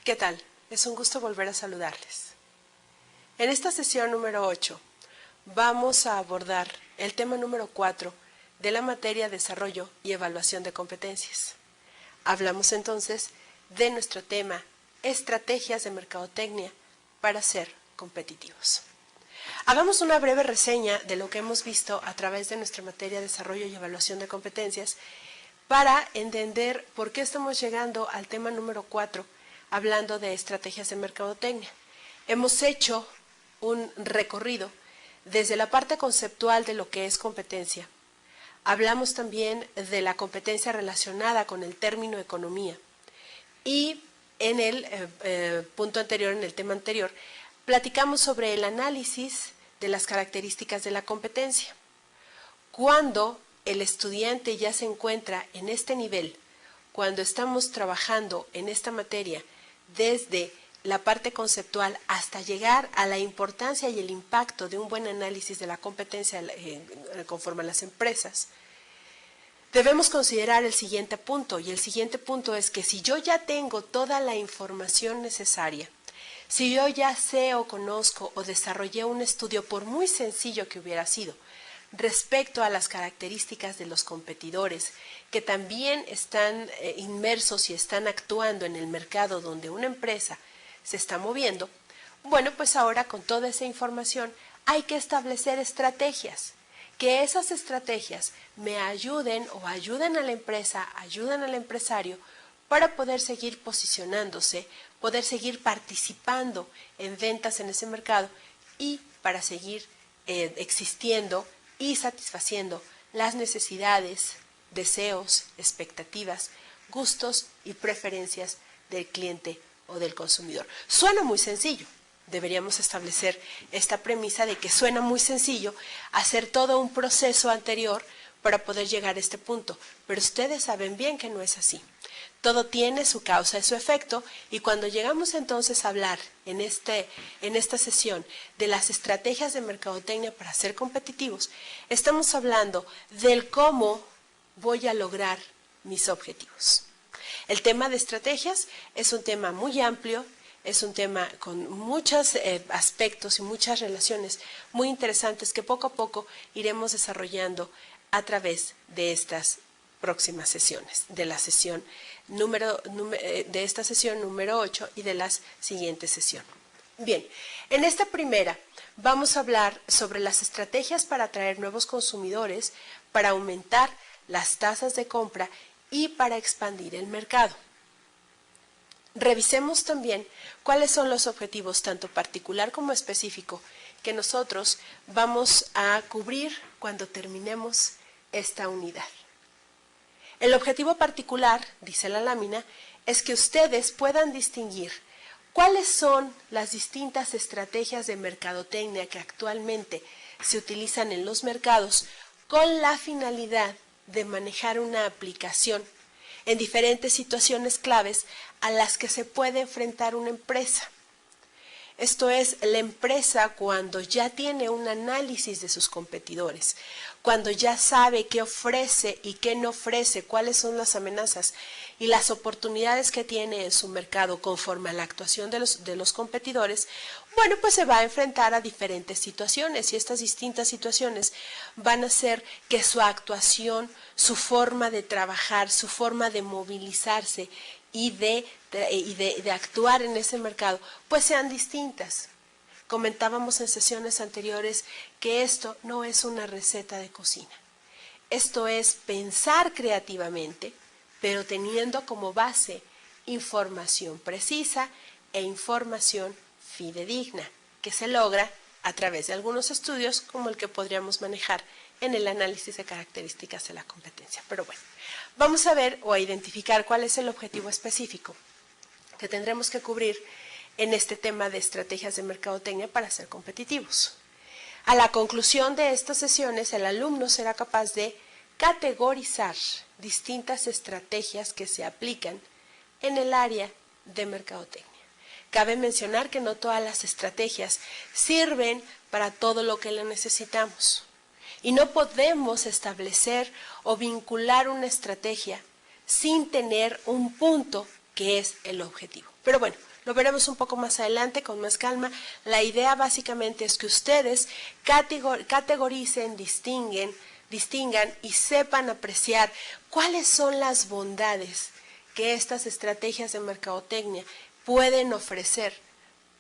¿Qué tal? Es un gusto volver a saludarles. En esta sesión número 8 vamos a abordar el tema número 4 de la materia Desarrollo y Evaluación de Competencias. Hablamos entonces de nuestro tema Estrategias de Mercadotecnia para ser competitivos. Hagamos una breve reseña de lo que hemos visto a través de nuestra materia Desarrollo y Evaluación de Competencias para entender por qué estamos llegando al tema número 4 hablando de estrategias de mercadotecnia. Hemos hecho un recorrido desde la parte conceptual de lo que es competencia. Hablamos también de la competencia relacionada con el término economía. Y en el punto anterior, en el tema anterior, platicamos sobre el análisis de las características de la competencia. Cuando el estudiante ya se encuentra en este nivel, cuando estamos trabajando en esta materia desde la parte conceptual hasta llegar a la importancia y el impacto de un buen análisis de la competencia conforme a las empresas, debemos considerar el siguiente punto, y el siguiente punto es que si yo ya tengo toda la información necesaria, si yo ya sé o conozco o desarrollé un estudio, por muy sencillo que hubiera sido, respecto a las características de los competidores que también están inmersos y están actuando en el mercado donde una empresa se está moviendo, bueno, pues ahora con toda esa información hay que establecer estrategias, que esas estrategias me ayuden o ayuden a la empresa, ayuden al empresario para poder seguir posicionándose, poder seguir participando en ventas en ese mercado y para seguir existiendo y satisfaciendo las necesidades, deseos, expectativas, gustos y preferencias del cliente o del consumidor. Suena muy sencillo. Deberíamos establecer esta premisa de que suena muy sencillo hacer todo un proceso anterior para poder llegar a este punto, pero ustedes saben bien que no es así. Todo tiene su causa y su efecto, y cuando llegamos entonces a hablar en esta sesión de las estrategias de mercadotecnia para ser competitivos, estamos hablando del cómo voy a lograr mis objetivos. El tema de estrategias es un tema muy amplio, es un tema con muchos aspectos y muchas relaciones muy interesantes que poco a poco iremos desarrollando a través de estas próximas sesiones, de la sesión de esta sesión número 8 y de las siguientes sesiones. Bien, en esta primera vamos a hablar sobre las estrategias para atraer nuevos consumidores, para aumentar las tasas de compra y para expandir el mercado. Revisemos también cuáles son los objetivos, tanto particular como específico, que nosotros vamos a cubrir cuando terminemos esta unidad. El objetivo particular, dice la lámina, es que ustedes puedan distinguir cuáles son las distintas estrategias de mercadotecnia que actualmente se utilizan en los mercados con la finalidad de manejar una aplicación en diferentes situaciones claves a las que se puede enfrentar una empresa. Esto es, la empresa cuando ya tiene un análisis de sus competidores, cuando ya sabe qué ofrece y qué no ofrece, cuáles son las amenazas y las oportunidades que tiene en su mercado conforme a la actuación de los competidores, bueno, pues se va a enfrentar a diferentes situaciones, y estas distintas situaciones van a hacer que su actuación, su forma de trabajar, su forma de movilizarse y de actuar en ese mercado, pues sean distintas. Comentábamos en sesiones anteriores que esto no es una receta de cocina. Esto es pensar creativamente, pero teniendo como base información precisa e información fidedigna, que se logra a través de algunos estudios como el que podríamos manejar en el análisis de características de la competencia. Pero bueno, vamos a ver o a identificar cuál es el objetivo específico que tendremos que cubrir en este tema de estrategias de mercadotecnia para ser competitivos. A la conclusión de estas sesiones, el alumno será capaz de categorizar distintas estrategias que se aplican en el área de mercadotecnia. Cabe mencionar que no todas las estrategias sirven para todo lo que le necesitamos, y no podemos establecer o vincular una estrategia sin tener un punto que es el objetivo. Pero bueno, Lo veremos un poco más adelante con más calma. La idea básicamente es que ustedes categoricen, distingan y sepan apreciar cuáles son las bondades que estas estrategias de mercadotecnia pueden ofrecer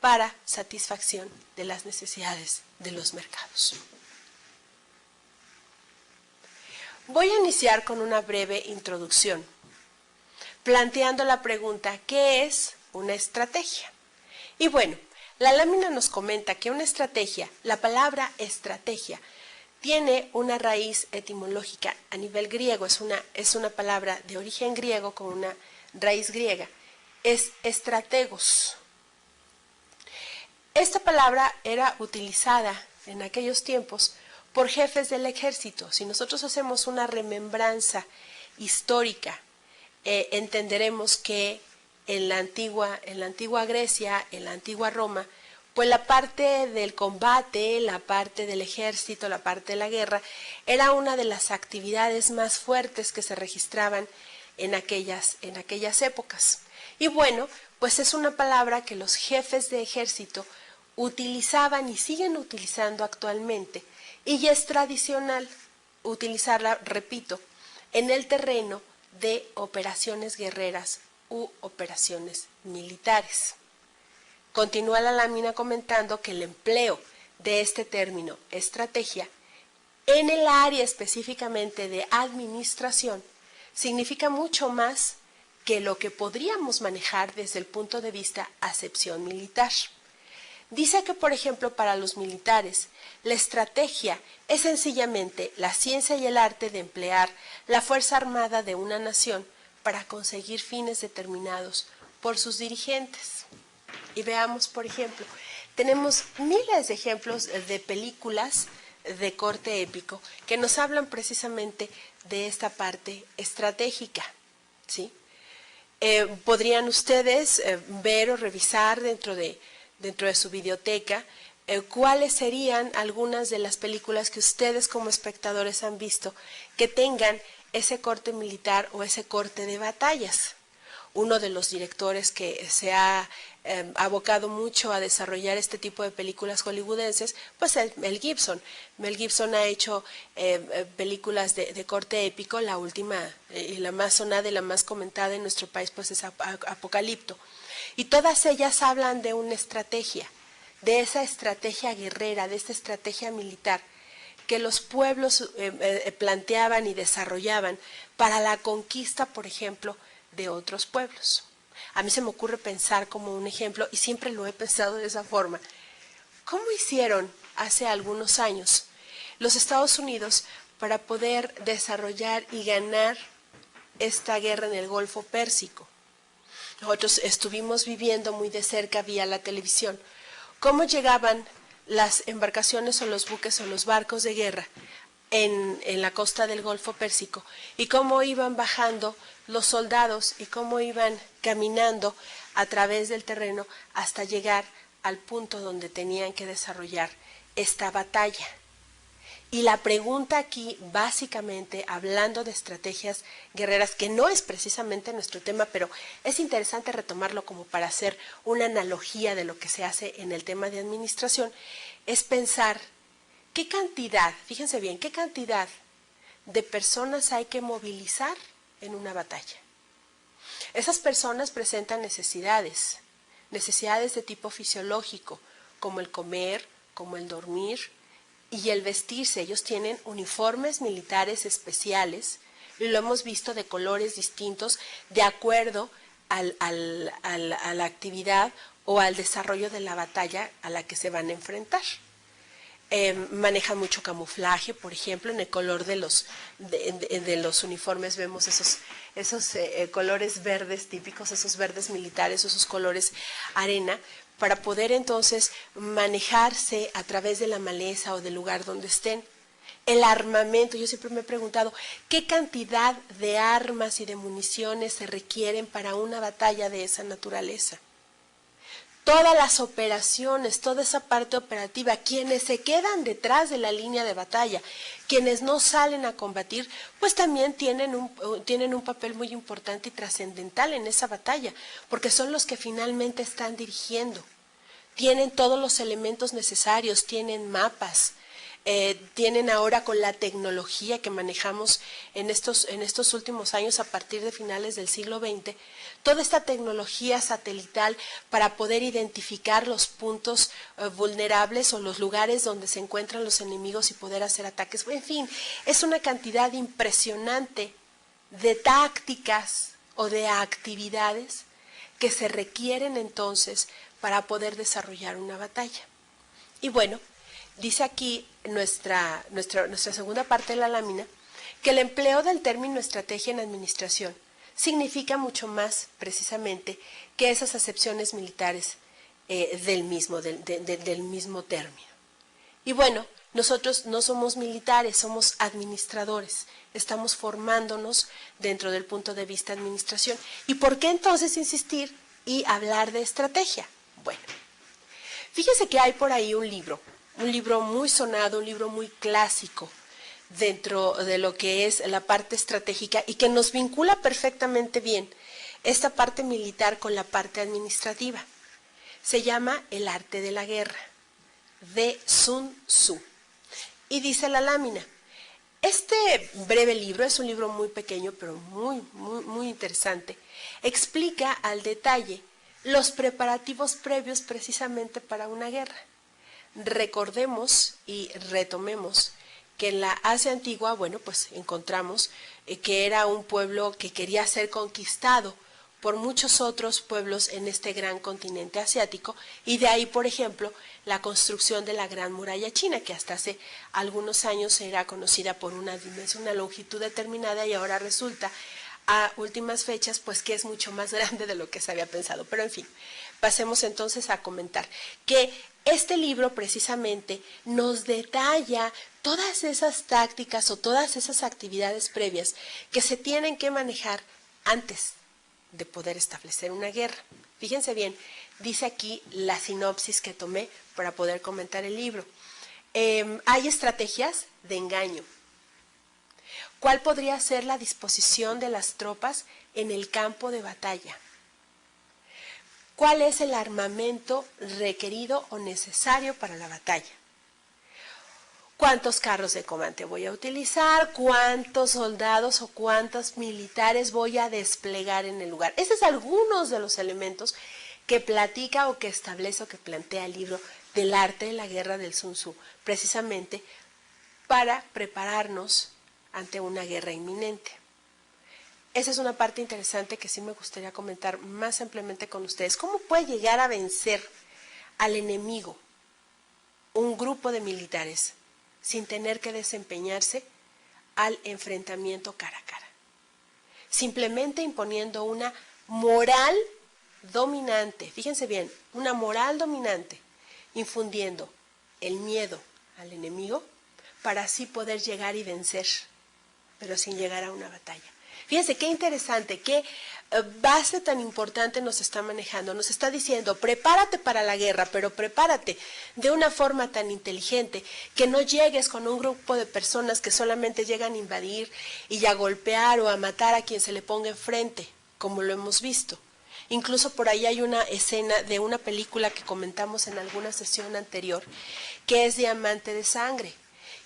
para satisfacción de las necesidades de los mercados. Voy a iniciar con una breve introducción, planteando la pregunta, ¿qué es una estrategia? Y bueno, la lámina nos comenta que una estrategia, la palabra estrategia, tiene una raíz etimológica a nivel griego, es una palabra de origen griego con una raíz griega, es estrategos. Esta palabra era utilizada en aquellos tiempos por jefes del ejército. Si nosotros hacemos una remembranza histórica, entenderemos que en la antigua Grecia, en la antigua Roma, pues la parte del combate, la parte del ejército, la parte de la guerra, era una de las actividades más fuertes que se registraban en aquellas épocas. Y bueno, pues es una palabra que los jefes de ejército utilizaban y siguen utilizando actualmente, y ya es tradicional utilizarla, repito, en el terreno de operaciones guerreras u operaciones militares. Continúa la lámina comentando que el empleo de este término estrategia en el área específicamente de administración significa mucho más que lo que podríamos manejar desde el punto de vista acepción militar. Dice que, por ejemplo, para los militares, la estrategia es sencillamente la ciencia y el arte de emplear la fuerza armada de una nación para conseguir fines determinados por sus dirigentes. Y veamos, por ejemplo, tenemos miles de ejemplos de películas de corte épico que nos hablan precisamente de esta parte estratégica, ¿sí? Podrían ustedes ver o revisar dentro de su biblioteca cuáles serían algunas de las películas que ustedes como espectadores han visto que tengan ese corte militar o ese corte de batallas. Uno de los directores que se ha abocado mucho a desarrollar este tipo de películas hollywoodenses, pues es Mel Gibson. Mel Gibson ha hecho películas de corte épico, la última y la más sonada y la más comentada en nuestro país pues es Apocalipto. Y todas ellas hablan de una estrategia, de esa estrategia guerrera, de esta estrategia militar que los pueblos planteaban y desarrollaban para la conquista, por ejemplo, de otros pueblos. A mí se me ocurre pensar como un ejemplo, y siempre lo he pensado de esa forma, ¿cómo hicieron hace algunos años los Estados Unidos para poder desarrollar y ganar esta guerra en el Golfo Pérsico? Nosotros estuvimos viviendo muy de cerca vía la televisión cómo llegaban las embarcaciones o los buques o los barcos de guerra en la costa del Golfo Pérsico y cómo iban bajando los soldados y cómo iban caminando a través del terreno hasta llegar al punto donde tenían que desarrollar esta batalla. Y la pregunta aquí, básicamente, hablando de estrategias guerreras, que no es precisamente nuestro tema, pero es interesante retomarlo como para hacer una analogía de lo que se hace en el tema de administración, es pensar qué cantidad, fíjense bien, qué cantidad de personas hay que movilizar en una batalla. Esas personas presentan necesidades de tipo fisiológico, como el comer, como el dormir, y el vestirse. Ellos tienen uniformes militares especiales y lo hemos visto de colores distintos de acuerdo a la actividad o al desarrollo de la batalla a la que se van a enfrentar. Manejan mucho camuflaje, por ejemplo, en el color de los uniformes vemos esos colores verdes típicos, esos verdes militares, esos colores arena, para poder entonces manejarse a través de la maleza o del lugar donde estén. El armamento, yo siempre me he preguntado, ¿qué cantidad de armas y de municiones se requieren para una batalla de esa naturaleza? todas las operaciones, toda esa parte operativa, quienes se quedan detrás de la línea de batalla, quienes no salen a combatir, pues también tienen un papel muy importante y trascendental en esa batalla, porque son los que finalmente están dirigiendo. Tienen todos los elementos necesarios, tienen mapas, tienen ahora con la tecnología que manejamos en estos últimos años a partir de finales del siglo XX, toda esta tecnología satelital para poder identificar los puntos vulnerables o los lugares donde se encuentran los enemigos y poder hacer ataques. En fin, es una cantidad impresionante de tácticas o de actividades que se requieren entonces para poder desarrollar una batalla. Y bueno, dice aquí nuestra segunda parte de la lámina que el empleo del término estrategia en administración significa mucho más precisamente que esas acepciones militares del mismo término. Y bueno, nosotros no somos militares, somos administradores, estamos formándonos dentro del punto de vista administración. ¿Y por qué entonces insistir y hablar de estrategia? Bueno, fíjese que hay por ahí un libro muy sonado, un libro muy clásico dentro de lo que es la parte estratégica y que nos vincula perfectamente bien esta parte militar con la parte administrativa. Se llama El arte de la guerra, de Sun Tzu. Y dice la lámina, este breve libro, es un libro muy pequeño pero muy interesante, explica al detalle los preparativos previos precisamente para una guerra. Recordemos y retomemos que en la Asia antigua, bueno, pues encontramos que era un pueblo que quería ser conquistado por muchos otros pueblos en este gran continente asiático, y de ahí, por ejemplo, la construcción de la Gran Muralla China, que hasta hace algunos años era conocida por una dimensión, una longitud determinada, y ahora resulta a últimas fechas, pues que es mucho más grande de lo que se había pensado. Pero en fin, pasemos entonces a comentar que este libro precisamente nos detalla todas esas tácticas o todas esas actividades previas que se tienen que manejar antes de poder establecer una guerra. Fíjense bien, dice aquí la sinopsis que tomé para poder comentar el libro. Hay estrategias de engaño. ¿Cuál podría ser la disposición de las tropas en el campo de batalla? ¿Cuál es el armamento requerido o necesario para la batalla? ¿Cuántos carros de combate voy a utilizar? ¿Cuántos soldados o cuántos militares voy a desplegar en el lugar? Esos son algunos de los elementos que platica o que establece o que plantea el libro del arte de la guerra del Sun Tzu, precisamente para prepararnos ante una guerra inminente. Esa es una parte interesante que sí me gustaría comentar más ampliamente con ustedes. ¿Cómo puede llegar a vencer al enemigo un grupo de militares sin tener que desempeñarse al enfrentamiento cara a cara? Simplemente imponiendo una moral dominante, fíjense bien, una moral dominante, infundiendo el miedo al enemigo para así poder llegar y vencer, pero sin llegar a una batalla. Fíjense qué interesante, qué base tan importante nos está manejando. Nos está diciendo, prepárate para la guerra, pero prepárate de una forma tan inteligente que no llegues con un grupo de personas que solamente llegan a invadir y a golpear o a matar a quien se le ponga enfrente, como lo hemos visto. Incluso por ahí hay una escena de una película que comentamos en alguna sesión anterior, que es Diamante de Sangre.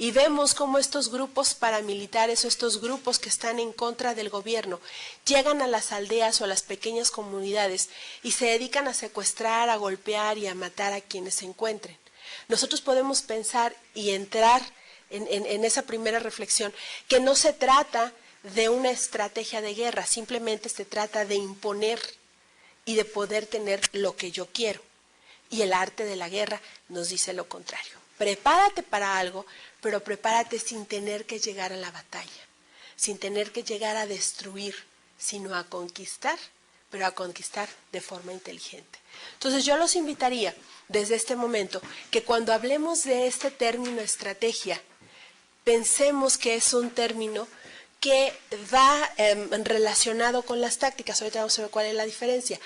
Y vemos cómo estos grupos paramilitares o estos grupos que están en contra del gobierno llegan a las aldeas o a las pequeñas comunidades y se dedican a secuestrar, a golpear y a matar a quienes se encuentren. Nosotros podemos pensar y entrar en esa primera reflexión que no se trata de una estrategia de guerra, simplemente se trata de imponer y de poder tener lo que yo quiero. Y el arte de la guerra nos dice lo contrario. Prepárate para algo, pero prepárate sin tener que llegar a la batalla, sin tener que llegar a destruir, sino a conquistar, pero a conquistar de forma inteligente. Entonces yo los invitaría desde este momento que cuando hablemos de este término estrategia, pensemos que es un término que va relacionado con las tácticas. Ahorita vamos a ver cuál es la diferencia.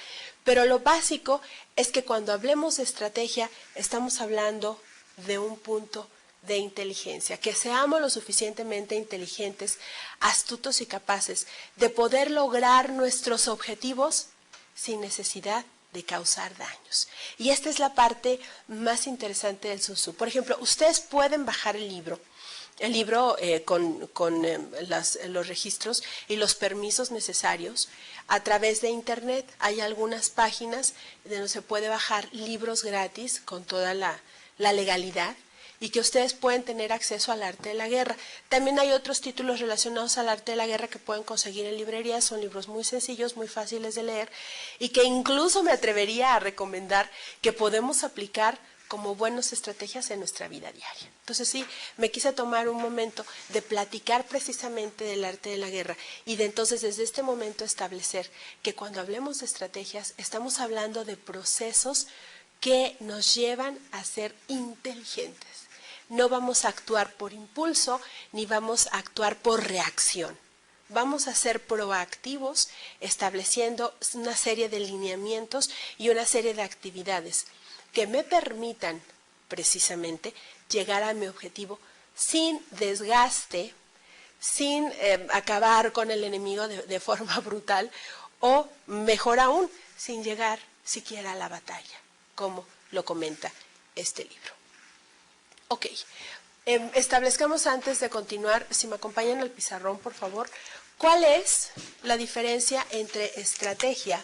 Pero lo básico es que cuando hablemos de estrategia, estamos hablando de un punto de inteligencia, que seamos lo suficientemente inteligentes, astutos y capaces de poder lograr nuestros objetivos sin necesidad de causar daños. Y esta es la parte más interesante del Sun Tzu. Por ejemplo, ustedes pueden bajar el libro con los registros y los permisos necesarios a través de internet. Hay algunas páginas donde se puede bajar libros gratis con toda la legalidad y que ustedes pueden tener acceso al arte de la guerra. También hay otros títulos relacionados al arte de la guerra que pueden conseguir en librerías. Son libros muy sencillos, muy fáciles de leer y que incluso me atrevería a recomendar que podemos aplicar como buenas estrategias en nuestra vida diaria. Entonces sí, me quise tomar un momento de platicar precisamente del arte de la guerra y de entonces desde este momento establecer que cuando hablemos de estrategias estamos hablando de procesos que nos llevan a ser inteligentes. No vamos a actuar por impulso ni vamos a actuar por reacción. Vamos a ser proactivos estableciendo una serie de lineamientos y una serie de actividades que me permitan precisamente llegar a mi objetivo sin desgaste, sin acabar con el enemigo de forma brutal o mejor aún, sin llegar siquiera a la batalla, como lo comenta este libro. Ok, establezcamos antes de continuar, si me acompañan al pizarrón por favor, ¿cuál es la diferencia entre estrategia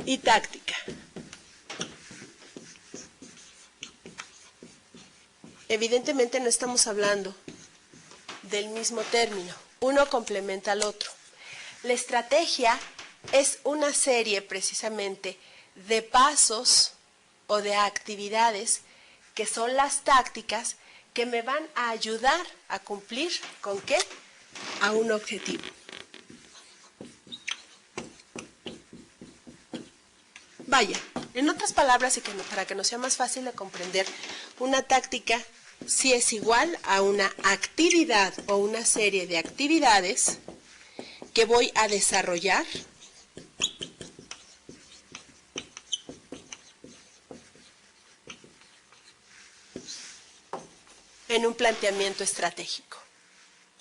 y táctica? Evidentemente no estamos hablando del mismo término, uno complementa al otro. La estrategia es una serie precisamente de pasos o de actividades que son las tácticas que me van a ayudar a cumplir ¿con qué? A un objetivo. Vaya, en otras palabras, y que para que nos sea más fácil de comprender, una táctica sí es igual a una actividad o una serie de actividades que voy a desarrollar en un planteamiento estratégico.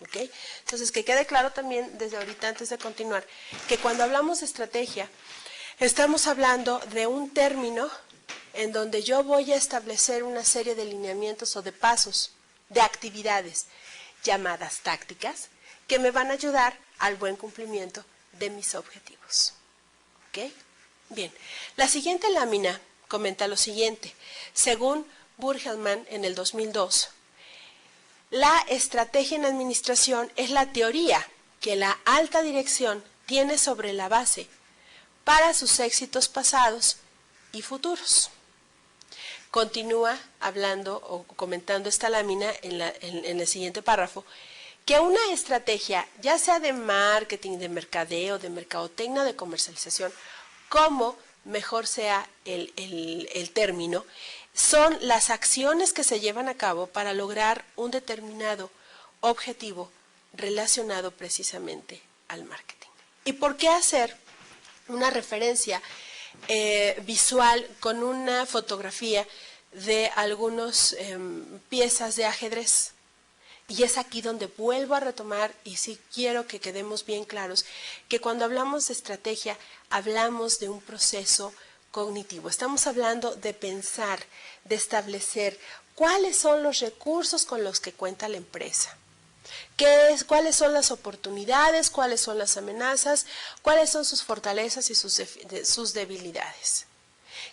¿Okay? Entonces, que quede claro también desde ahorita, antes de continuar, que cuando hablamos de estrategia, estamos hablando de un término en donde yo voy a establecer una serie de lineamientos o de pasos, de actividades llamadas tácticas, que me van a ayudar al buen cumplimiento de mis objetivos. ¿Okay? Bien, la siguiente lámina comenta lo siguiente. Según Burgelman en el 2002, la estrategia en administración es la teoría que la alta dirección tiene sobre la base para sus éxitos pasados y futuros. Continúa hablando o comentando esta lámina en el siguiente párrafo, que una estrategia, ya sea de marketing, de mercadeo, de mercadotecnia, de comercialización, como mejor sea el término, son las acciones que se llevan a cabo para lograr un determinado objetivo relacionado precisamente al marketing. ¿Y por qué hacer una referencia visual con una fotografía de algunas piezas de ajedrez? Y es aquí donde vuelvo a retomar, y sí quiero que quedemos bien claros, que cuando hablamos de estrategia, hablamos de un proceso cognitivo. Estamos hablando de pensar, de establecer cuáles son los recursos con los que cuenta la empresa. ¿Cuáles son las oportunidades? ¿Cuáles son las amenazas? ¿Cuáles son sus fortalezas y sus debilidades?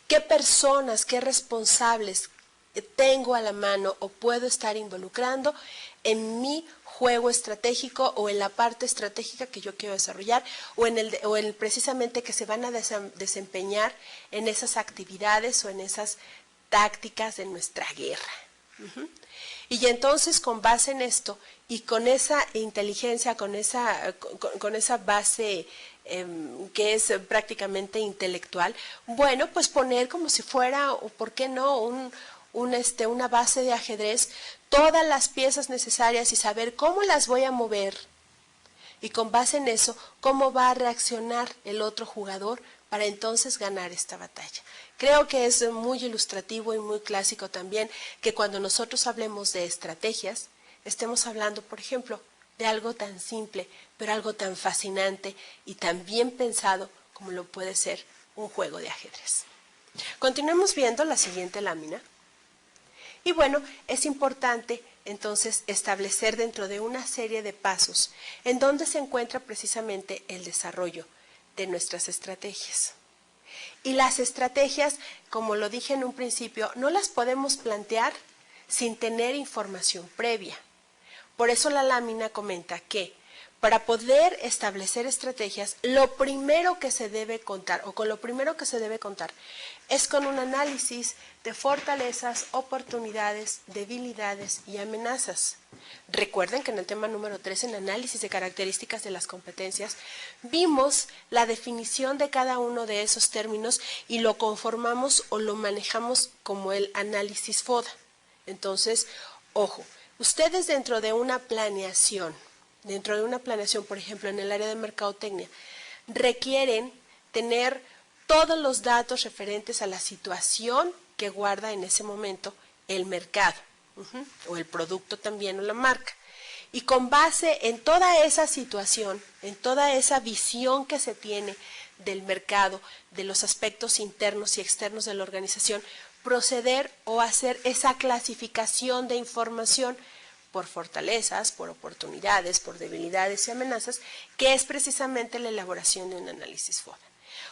¿Qué personas, qué responsables tengo a la mano o puedo estar involucrando en mi juego estratégico o en la parte estratégica que yo quiero desarrollar o en precisamente que se van a desempeñar en esas actividades o en esas tácticas de nuestra guerra? Y entonces con base en esto y con esa inteligencia, con esa base que es prácticamente intelectual, bueno, pues poner como si fuera, o por qué no, una base de ajedrez, todas las piezas necesarias y saber cómo las voy a mover. Y con base en eso, cómo va a reaccionar el otro jugador para entonces ganar esta batalla. Creo que es muy ilustrativo y muy clásico también que cuando nosotros hablemos de estrategias, estemos hablando, por ejemplo, de algo tan simple, pero algo tan fascinante y tan bien pensado como lo puede ser un juego de ajedrez. Continuemos viendo la siguiente lámina. Y bueno, es importante entonces establecer dentro de una serie de pasos en donde se encuentra precisamente el desarrollo de nuestras estrategias. Y las estrategias, como lo dije en un principio, no las podemos plantear sin tener información previa. Por eso la lámina comenta que para poder establecer estrategias, lo primero que se debe contar, o con lo primero que se debe contar, es con un análisis de fortalezas, oportunidades, debilidades y amenazas. Recuerden que en el tema número 3, en análisis de características de las competencias, vimos la definición de cada uno de esos términos y lo conformamos o lo manejamos como el análisis FODA. Entonces, ojo, ustedes dentro de una planeación, por ejemplo, en el área de mercadotecnia, requieren tener todos los datos referentes a la situación que guarda en ese momento el mercado, o el producto también, o la marca. Y con base en toda esa situación, en toda esa visión que se tiene del mercado, de los aspectos internos y externos de la organización, proceder o hacer esa clasificación de información por fortalezas, por oportunidades, por debilidades y amenazas, que es precisamente la elaboración de un análisis FODA.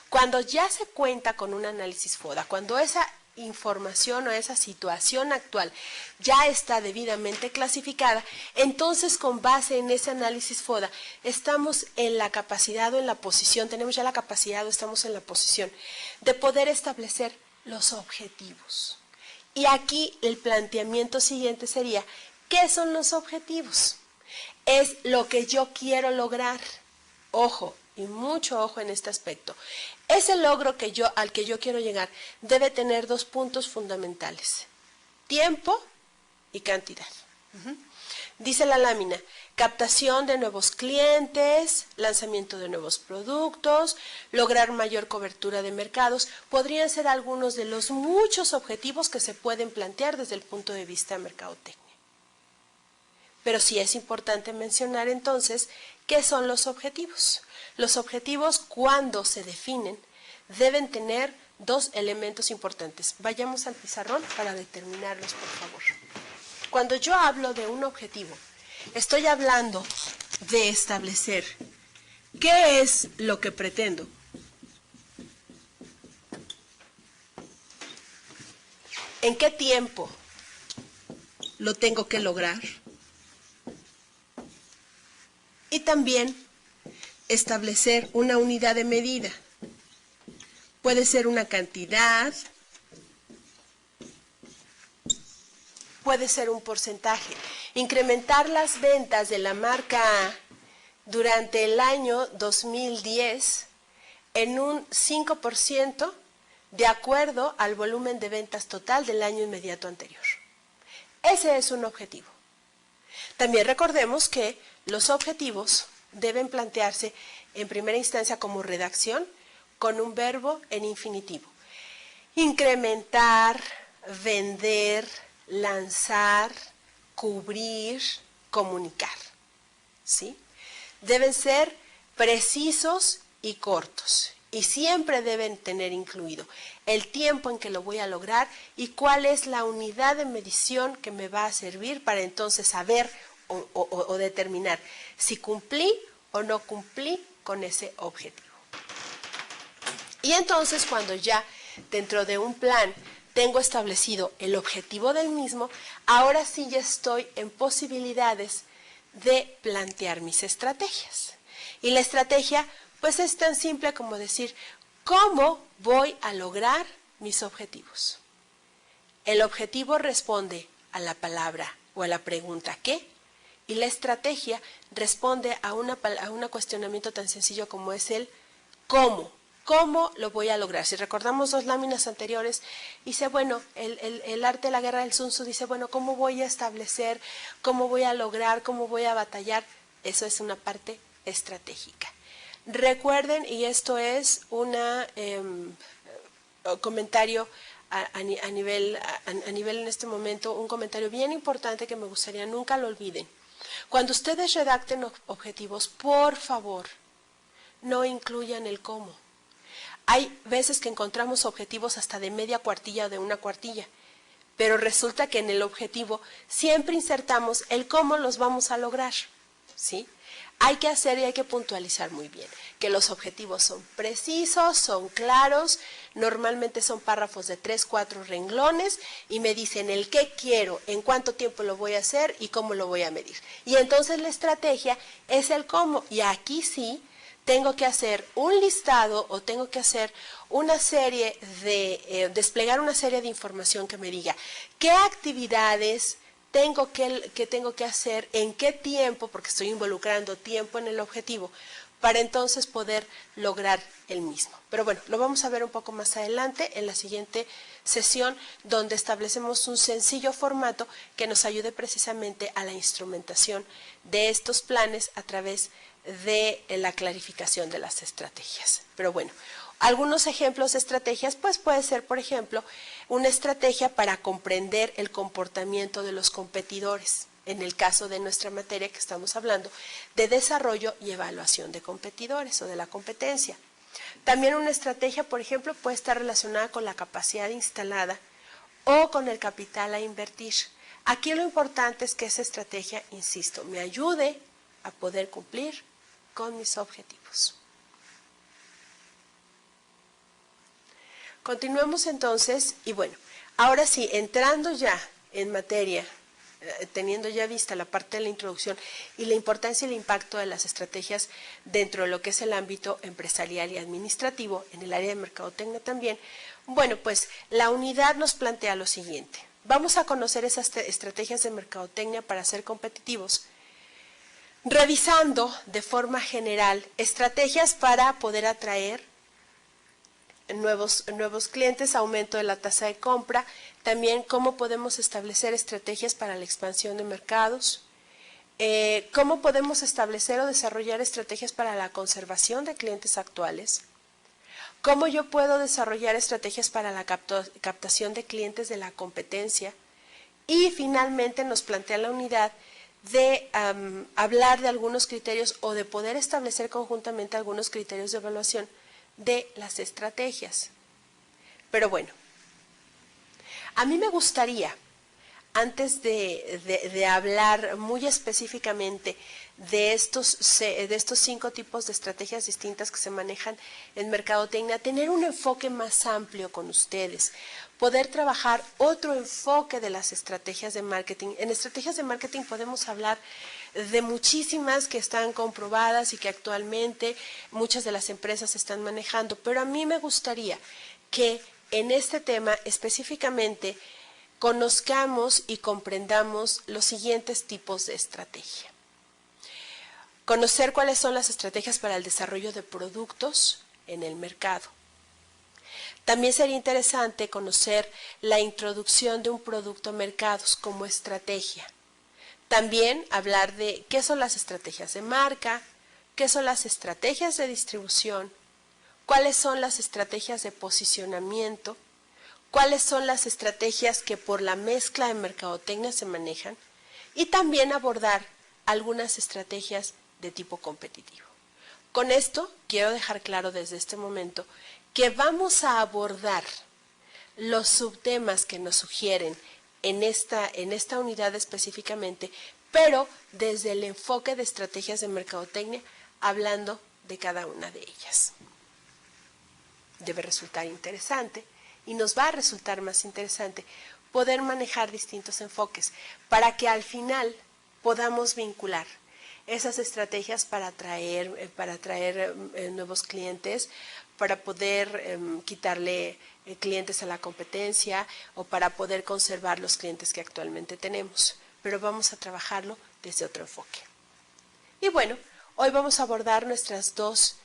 Cuando ya se cuenta con un análisis FODA, cuando esa información o esa situación actual ya está debidamente clasificada, entonces con base en ese análisis FODA estamos en la capacidad o en la posición, tenemos ya la capacidad o estamos en la posición de poder establecer los objetivos. Y aquí el planteamiento siguiente sería: ¿qué son los objetivos? Es lo que yo quiero lograr. Ojo, y mucho ojo en este aspecto. Ese logro al que yo quiero llegar debe tener 2 puntos fundamentales: tiempo y cantidad. Dice la lámina: captación de nuevos clientes, lanzamiento de nuevos productos, lograr mayor cobertura de mercados, podrían ser algunos de los muchos objetivos que se pueden plantear desde el punto de vista de mercadotecnia. Pero sí es importante mencionar entonces qué son los objetivos. Los objetivos, cuando se definen, deben tener 2 elementos importantes. Vayamos al pizarrón para determinarlos, por favor. Cuando yo hablo de un objetivo, estoy hablando de establecer qué es lo que pretendo. ¿En qué tiempo lo tengo que lograr? Y también establecer una unidad de medida. Puede ser una cantidad, puede ser un porcentaje. Incrementar las ventas de la marca A durante el año 2010 en un 5% de acuerdo al volumen de ventas total del año inmediato anterior. Ese es un objetivo. También recordemos que los objetivos deben plantearse en primera instancia como redacción con un verbo en infinitivo. Incrementar, vender, lanzar, cubrir, comunicar. ¿Sí? Deben ser precisos y cortos. Y siempre deben tener incluido el tiempo en que lo voy a lograr y cuál es la unidad de medición que me va a servir para entonces saber o determinar si cumplí o no cumplí con ese objetivo. Y entonces cuando ya dentro de un plan tengo establecido el objetivo del mismo, ahora sí ya estoy en posibilidades de plantear mis estrategias. Y la estrategia pues es tan simple como decir: ¿cómo voy a lograr mis objetivos? El objetivo responde a la palabra o a la pregunta ¿qué? Y la estrategia responde a un cuestionamiento tan sencillo como es el ¿cómo? ¿Cómo lo voy a lograr? Si recordamos 2 láminas anteriores, dice, bueno, el arte de la guerra del Sun Tzu dice, bueno, ¿cómo voy a establecer, cómo voy a lograr, cómo voy a batallar? Eso es una parte estratégica. Recuerden, y esto es un comentario a nivel en este momento, un comentario bien importante que me gustaría nunca lo olviden. Cuando ustedes redacten objetivos, por favor, no incluyan el cómo. Hay veces que encontramos objetivos hasta de media cuartilla o de una cuartilla, pero resulta que en el objetivo siempre insertamos el cómo los vamos a lograr, ¿sí? Hay que hacer y hay que puntualizar muy bien, que los objetivos son precisos, son claros, normalmente son párrafos de 3, 4 renglones y me dicen el qué quiero, en cuánto tiempo lo voy a hacer y cómo lo voy a medir. Y entonces la estrategia es el cómo, y aquí sí tengo que hacer un listado o tengo que hacer una serie de, desplegar una serie de información que me diga qué actividades tengo que hacer, en qué tiempo, porque estoy involucrando tiempo en el objetivo, para entonces poder lograr el mismo. Pero bueno, lo vamos a ver un poco más adelante en la siguiente sesión, donde establecemos un sencillo formato que nos ayude precisamente a la instrumentación de estos planes a través de la clarificación de las estrategias. Pero bueno, algunos ejemplos de estrategias, pues puede ser, por ejemplo, una estrategia para comprender el comportamiento de los competidores. En el caso de nuestra materia que estamos hablando, de desarrollo y evaluación de competidores o de la competencia. También una estrategia, por ejemplo, puede estar relacionada con la capacidad instalada o con el capital a invertir. Aquí lo importante es que esa estrategia, insisto, me ayude a poder cumplir con mis objetivos. Continuemos entonces y bueno, ahora sí, entrando ya en materia, teniendo ya vista la parte de la introducción y la importancia y el impacto de las estrategias dentro de lo que es el ámbito empresarial y administrativo, en el área de mercadotecnia también, bueno, pues la unidad nos plantea lo siguiente. Vamos a conocer esas estrategias de mercadotecnia para ser competitivos, revisando de forma general estrategias para poder atraer nuevos clientes, aumento de la tasa de compra, también cómo podemos establecer estrategias para la expansión de mercados, cómo podemos establecer o desarrollar estrategias para la conservación de clientes actuales, cómo yo puedo desarrollar estrategias para la captación de clientes de la competencia y finalmente nos plantea la unidad de hablar de algunos criterios o de poder establecer conjuntamente algunos criterios de evaluación de las estrategias. Pero bueno, a mí me gustaría, antes de hablar muy específicamente de estos 5 tipos de estrategias distintas que se manejan en mercadotecnia, tener un enfoque más amplio con ustedes, poder trabajar otro enfoque de las estrategias de marketing. En estrategias de marketing podemos hablar de muchísimas que están comprobadas y que actualmente muchas de las empresas están manejando, pero a mí me gustaría que en este tema específicamente conozcamos y comprendamos los siguientes tipos de estrategia. Conocer cuáles son las estrategias para el desarrollo de productos en el mercado. También sería interesante conocer la introducción de un producto a mercados como estrategia. También hablar de qué son las estrategias de marca, qué son las estrategias de distribución, cuáles son las estrategias de posicionamiento, cuáles son las estrategias que por la mezcla de mercadotecnia se manejan y también abordar algunas estrategias de tipo competitivo. Con esto quiero dejar claro desde este momento que vamos a abordar los subtemas que nos sugieren en esta unidad específicamente, pero desde el enfoque de estrategias de mercadotecnia, hablando de cada una de ellas. Debe resultar interesante y nos va a resultar más interesante poder manejar distintos enfoques para que al final podamos vincular esas estrategias para atraer nuevos clientes, para poder quitarle clientes a la competencia o para poder conservar los clientes que actualmente tenemos. Pero vamos a trabajarlo desde otro enfoque. Y bueno, hoy vamos a abordar nuestras dos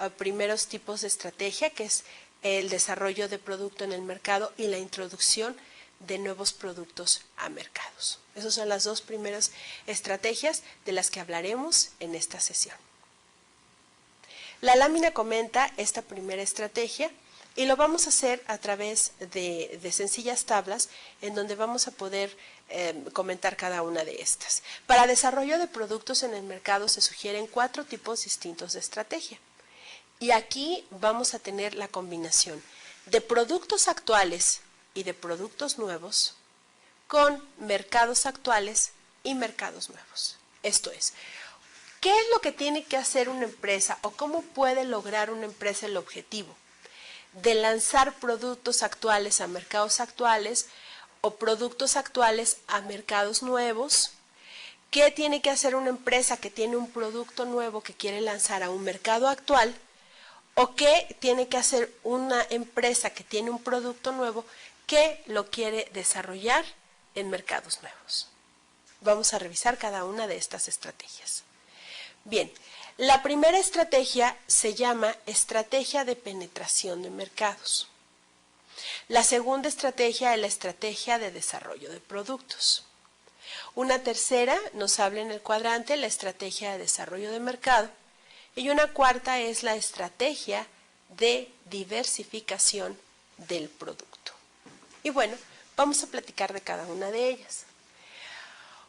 primeros tipos de estrategia, que es el desarrollo de producto en el mercado y la introducción de nuevos productos a mercados. Esas son las dos primeras estrategias de las que hablaremos en esta sesión. La lámina comenta esta primera estrategia y lo vamos a hacer a través de sencillas tablas en donde vamos a poder comentar cada una de estas. Para desarrollo de productos en el mercado se sugieren 4 tipos distintos de estrategia. Y aquí vamos a tener la combinación de productos actuales y de productos nuevos con mercados actuales y mercados nuevos. Esto es, ¿qué es lo que tiene que hacer una empresa o cómo puede lograr una empresa el objetivo de lanzar productos actuales a mercados actuales o productos actuales a mercados nuevos? ¿Qué tiene que hacer una empresa que tiene un producto nuevo que quiere lanzar a un mercado actual? ¿O qué tiene que hacer una empresa que tiene un producto nuevo que lo quiere desarrollar en mercados nuevos? Vamos a revisar cada una de estas estrategias. Bien, la primera estrategia se llama estrategia de penetración de mercados. La segunda estrategia es la estrategia de desarrollo de productos. Una tercera nos habla en el cuadrante la estrategia de desarrollo de mercado. Y una cuarta es la estrategia de diversificación del producto. Y bueno, vamos a platicar de cada una de ellas.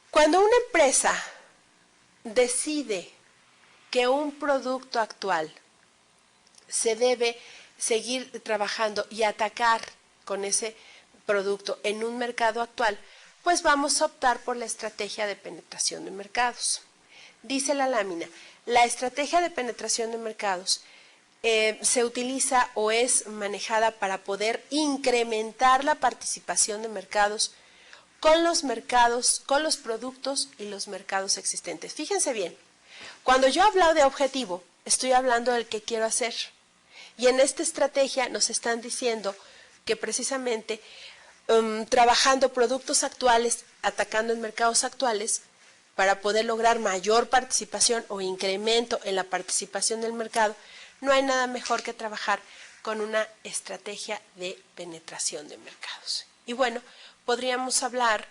Cuando una empresa decide que un producto actual se debe seguir trabajando y atacar con ese producto en un mercado actual, pues vamos a optar por la estrategia de penetración de mercados. Dice la lámina, la estrategia de penetración de mercados se utiliza o es manejada para poder incrementar la participación de mercados, con los productos y los mercados existentes. Fíjense bien, cuando yo hablo de objetivo, estoy hablando del que quiero hacer. Y en esta estrategia nos están diciendo que precisamente trabajando productos actuales, atacando en mercados actuales, para poder lograr mayor participación o incremento en la participación del mercado, no hay nada mejor que trabajar con una estrategia de penetración de mercados. Y bueno, podríamos hablar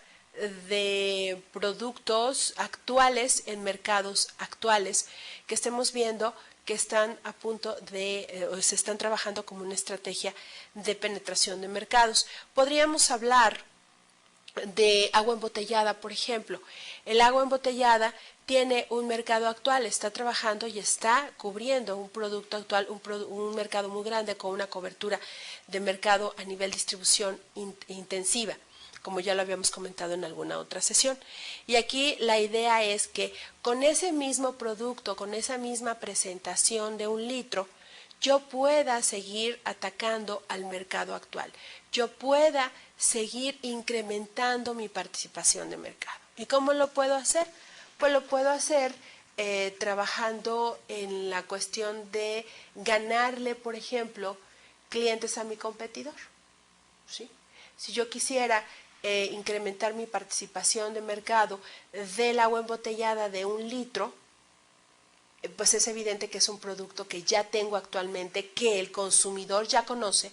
de productos actuales en mercados actuales que estemos viendo que están a punto de, o se están trabajando como una estrategia de penetración de mercados. Podríamos hablar de agua embotellada, por ejemplo. El agua embotellada tiene un mercado actual, está trabajando y está cubriendo un producto actual, un mercado muy grande con una cobertura de mercado a nivel distribución intensiva, como ya lo habíamos comentado en alguna otra sesión. Y aquí la idea es que con ese mismo producto, con esa misma presentación de 1 litro, yo pueda seguir atacando al mercado actual, yo pueda seguir incrementando mi participación de mercado. ¿Y cómo lo puedo hacer? Pues lo puedo hacer trabajando en la cuestión de ganarle, por ejemplo, clientes a mi competidor. ¿Sí? Si yo quisiera incrementar mi participación de mercado del agua embotellada de 1 litro, pues es evidente que es un producto que ya tengo actualmente, que el consumidor ya conoce,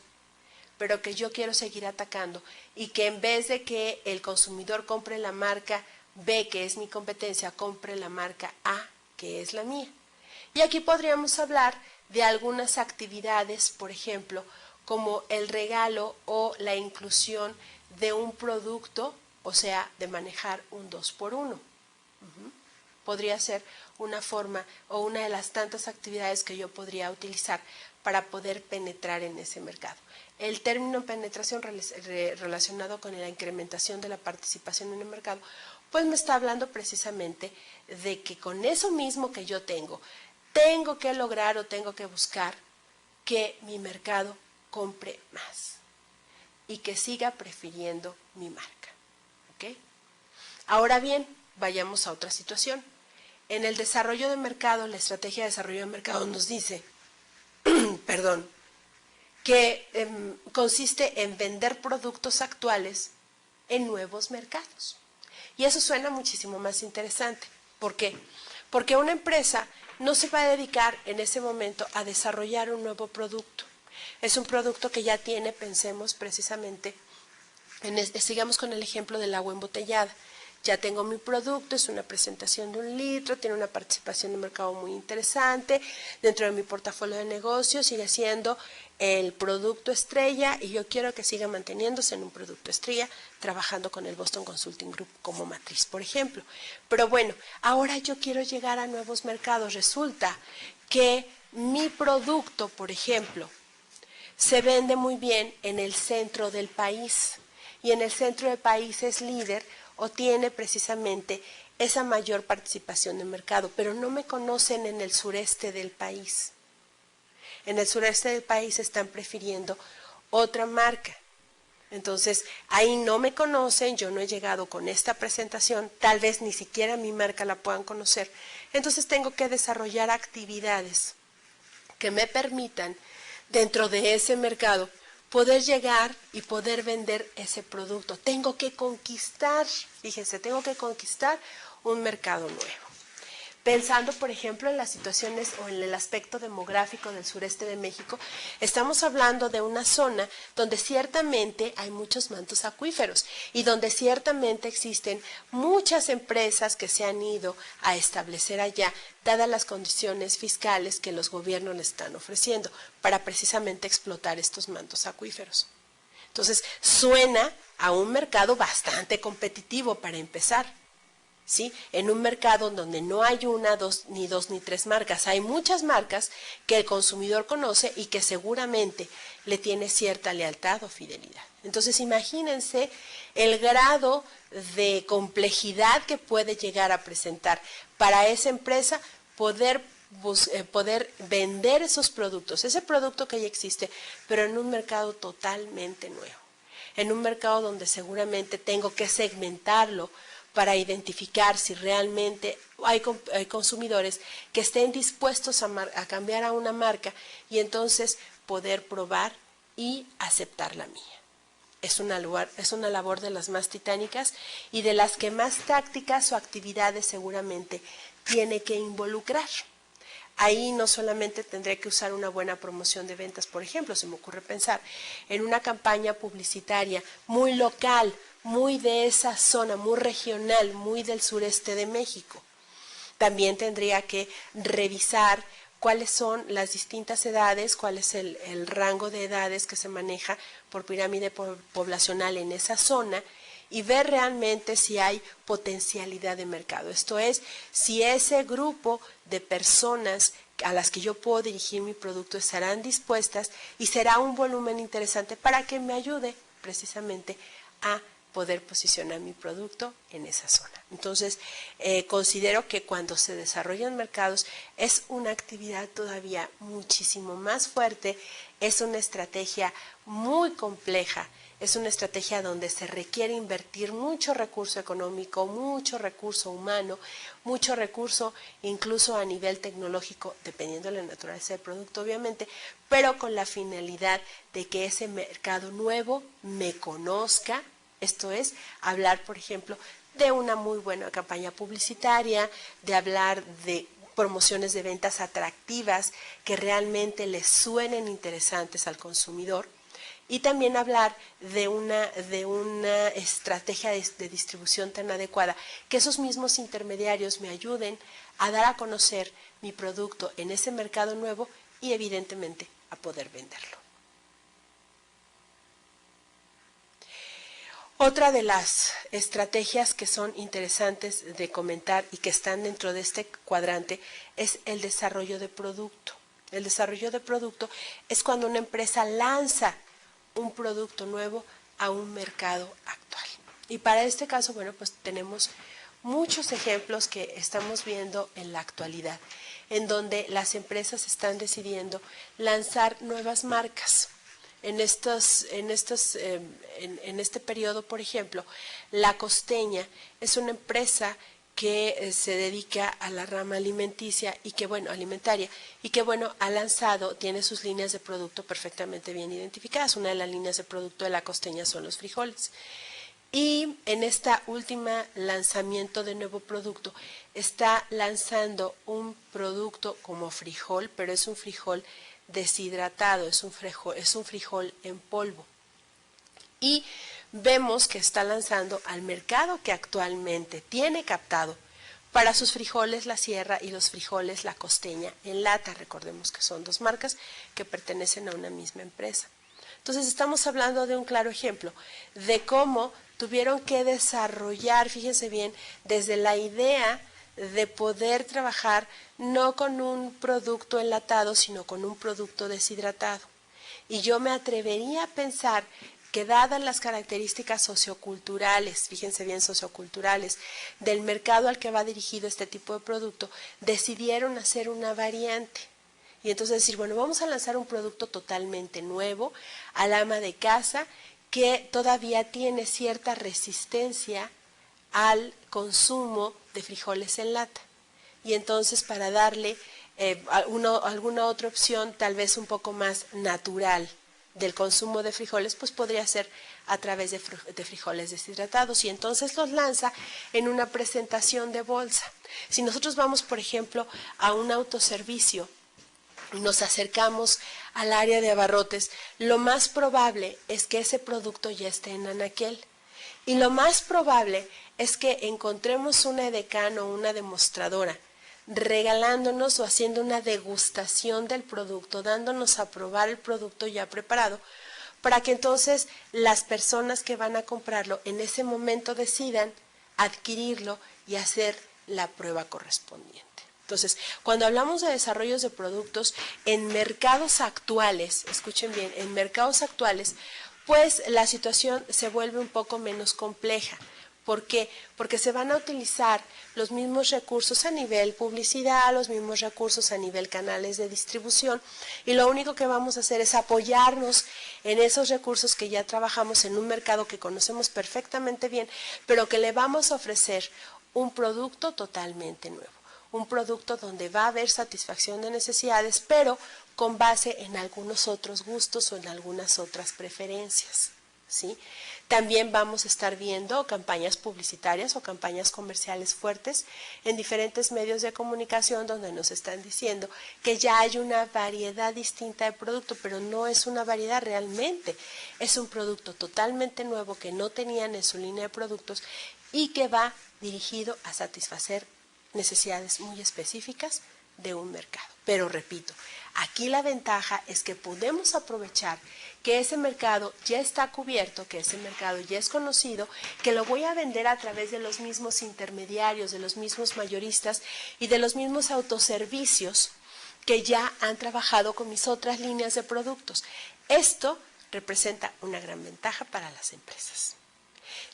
pero que yo quiero seguir atacando y que en vez de que el consumidor compre la marca B, que es mi competencia, compre la marca A, que es la mía. Y aquí podríamos hablar de algunas actividades, por ejemplo, como el regalo o la inclusión de un producto, o sea, de manejar un 2x1. Podría ser una forma o una de las tantas actividades que yo podría utilizar para poder penetrar en ese mercado. El término penetración relacionado con la incrementación de la participación en el mercado, pues me está hablando precisamente de que con eso mismo que yo tengo que lograr o tengo que buscar que mi mercado compre más y que siga prefiriendo mi marca. ¿Okay? Ahora bien, vayamos a otra situación. En el desarrollo de mercado, la estrategia de desarrollo de mercado nos dice, que consiste en vender productos actuales en nuevos mercados. Y eso suena muchísimo más interesante. ¿Por qué? Porque una empresa no se va a dedicar en ese momento a desarrollar un nuevo producto. Es un producto que ya tiene, pensemos precisamente, sigamos con el ejemplo del agua embotellada. Ya tengo mi producto, es una presentación de 1 litro, tiene una participación de mercado muy interesante, dentro de mi portafolio de negocios sigue siendo el producto estrella y yo quiero que siga manteniéndose en un producto estrella, trabajando con el Boston Consulting Group como matriz, por ejemplo. Pero bueno, ahora yo quiero llegar a nuevos mercados. Resulta que mi producto, por ejemplo, se vende muy bien en el centro del país y en el centro del país es líder o tiene precisamente esa mayor participación de mercado, pero no me conocen en el sureste del país. En el sureste del país están prefiriendo otra marca. Entonces, ahí no me conocen, yo no he llegado con esta presentación, tal vez ni siquiera mi marca la puedan conocer. Entonces, tengo que desarrollar actividades que me permitan, dentro de ese mercado, poder llegar y poder vender ese producto. Tengo que conquistar, fíjense, tengo que conquistar un mercado nuevo. Pensando, por ejemplo, en las situaciones o en el aspecto demográfico del sureste de México, estamos hablando de una zona donde ciertamente hay muchos mantos acuíferos y donde ciertamente existen muchas empresas que se han ido a establecer allá, dadas las condiciones fiscales que los gobiernos le están ofreciendo para precisamente explotar estos mantos acuíferos. Entonces, suena a un mercado bastante competitivo para empezar. ¿Sí? En un mercado donde no hay una, dos, ni tres marcas, hay muchas marcas que el consumidor conoce y que seguramente le tiene cierta lealtad o fidelidad. Entonces, imagínense el grado de complejidad que puede llegar a presentar para esa empresa poder vender esos productos, ese producto que ya existe, pero en un mercado totalmente nuevo, en un mercado donde seguramente tengo que segmentarlo para identificar si realmente hay consumidores que estén dispuestos a cambiar a una marca y entonces poder probar y aceptar la mía. Es una labor de las más titánicas y de las que más tácticas o actividades seguramente tiene que involucrar. Ahí no solamente tendré que usar una buena promoción de ventas, por ejemplo, se me ocurre pensar en una campaña publicitaria muy local, muy de esa zona, muy regional, muy del sureste de México. También tendría que revisar cuáles son las distintas edades, cuál es el rango de edades que se maneja por pirámide poblacional en esa zona y ver realmente si hay potencialidad de mercado. Esto es, si ese grupo de personas a las que yo puedo dirigir mi producto estarán dispuestas y será un volumen interesante para que me ayude precisamente a poder posicionar mi producto en esa zona. Entonces, considero que cuando se desarrollan mercados es una actividad todavía muchísimo más fuerte, es una estrategia muy compleja, es una estrategia donde se requiere invertir mucho recurso económico, mucho recurso humano, mucho recurso incluso a nivel tecnológico, dependiendo de la naturaleza del producto, obviamente, pero con la finalidad de que ese mercado nuevo me conozca. Esto es, hablar, por ejemplo, de una muy buena campaña publicitaria, de hablar de promociones de ventas atractivas que realmente les suenen interesantes al consumidor y también hablar de una estrategia de distribución tan adecuada que esos mismos intermediarios me ayuden a dar a conocer mi producto en ese mercado nuevo y evidentemente a poder venderlo. Otra de las estrategias que son interesantes de comentar y que están dentro de este cuadrante es el desarrollo de producto. El desarrollo de producto es cuando una empresa lanza un producto nuevo a un mercado actual. Y para este caso, bueno, pues tenemos muchos ejemplos que estamos viendo en la actualidad, en donde las empresas están decidiendo lanzar nuevas marcas. En este periodo, por ejemplo, La Costeña es una empresa que se dedica a la rama alimentaria y que ha lanzado, tiene sus líneas de producto perfectamente bien identificadas. Una de las líneas de producto de La Costeña son los frijoles. Y en esta última lanzamiento de nuevo producto, está lanzando un producto como frijol, pero es un frijol deshidratado, es un frijol en polvo. Y vemos que está lanzando al mercado que actualmente tiene captado para sus frijoles La Sierra y los frijoles La Costeña en lata. Recordemos que son dos marcas que pertenecen a una misma empresa. Entonces estamos hablando de un claro ejemplo de cómo tuvieron que desarrollar, fíjense bien, desde la idea de poder trabajar no con un producto enlatado, sino con un producto deshidratado. Y yo me atrevería a pensar que dadas las características socioculturales, fíjense bien, socioculturales, del mercado al que va dirigido este tipo de producto, decidieron hacer una variante. Y entonces decir, bueno, vamos a lanzar un producto totalmente nuevo al ama de casa que todavía tiene cierta resistencia al consumo de frijoles en lata. Y entonces para darle alguna otra opción tal vez un poco más natural del consumo de frijoles, pues podría ser a través de frijoles deshidratados, y entonces los lanza en una presentación de bolsa. Si nosotros vamos, por ejemplo, a un autoservicio, nos acercamos al área de abarrotes, lo más probable es que ese producto ya esté en anaquel. Y lo más probable es que encontremos una edecán o una demostradora regalándonos o haciendo una degustación del producto, dándonos a probar el producto ya preparado, para que entonces las personas que van a comprarlo en ese momento decidan adquirirlo y hacer la prueba correspondiente. Entonces, cuando hablamos de desarrollos de productos en mercados actuales, escuchen bien, en mercados actuales, pues la situación se vuelve un poco menos compleja. ¿Por qué? Porque se van a utilizar los mismos recursos a nivel publicidad, los mismos recursos a nivel canales de distribución, y lo único que vamos a hacer es apoyarnos en esos recursos que ya trabajamos en un mercado que conocemos perfectamente bien, pero que le vamos a ofrecer un producto totalmente nuevo. Un producto donde va a haber satisfacción de necesidades, pero con base en algunos otros gustos o en algunas otras preferencias, ¿sí? También vamos a estar viendo campañas publicitarias o campañas comerciales fuertes en diferentes medios de comunicación donde nos están diciendo que ya hay una variedad distinta de producto, pero no es una variedad realmente, es un producto totalmente nuevo que no tenían en su línea de productos y que va dirigido a satisfacer necesidades muy específicas de un mercado. Pero repito, aquí la ventaja es que podemos aprovechar que ese mercado ya está cubierto, que ese mercado ya es conocido, que lo voy a vender a través de los mismos intermediarios, de los mismos mayoristas y de los mismos autoservicios que ya han trabajado con mis otras líneas de productos. Esto representa una gran ventaja para las empresas.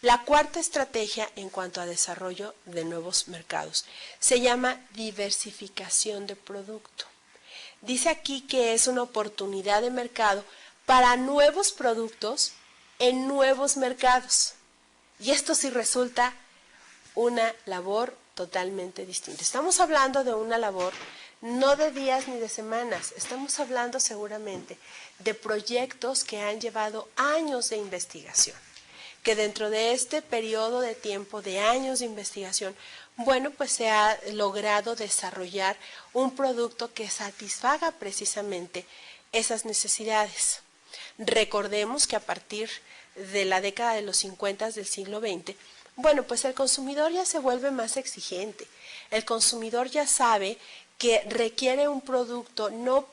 La cuarta estrategia en cuanto a desarrollo de nuevos mercados se llama diversificación de producto. Dice aquí que es una oportunidad de mercado para nuevos productos en nuevos mercados. Y esto sí resulta una labor totalmente distinta. Estamos hablando de una labor no de días ni de semanas, estamos hablando seguramente de proyectos que han llevado años de investigación, que dentro de este periodo de tiempo de años de investigación, bueno, pues se ha logrado desarrollar un producto que satisfaga precisamente esas necesidades. Recordemos que a partir de la década de los 50 del siglo XX, bueno, pues el consumidor ya se vuelve más exigente. El consumidor ya sabe que requiere un producto no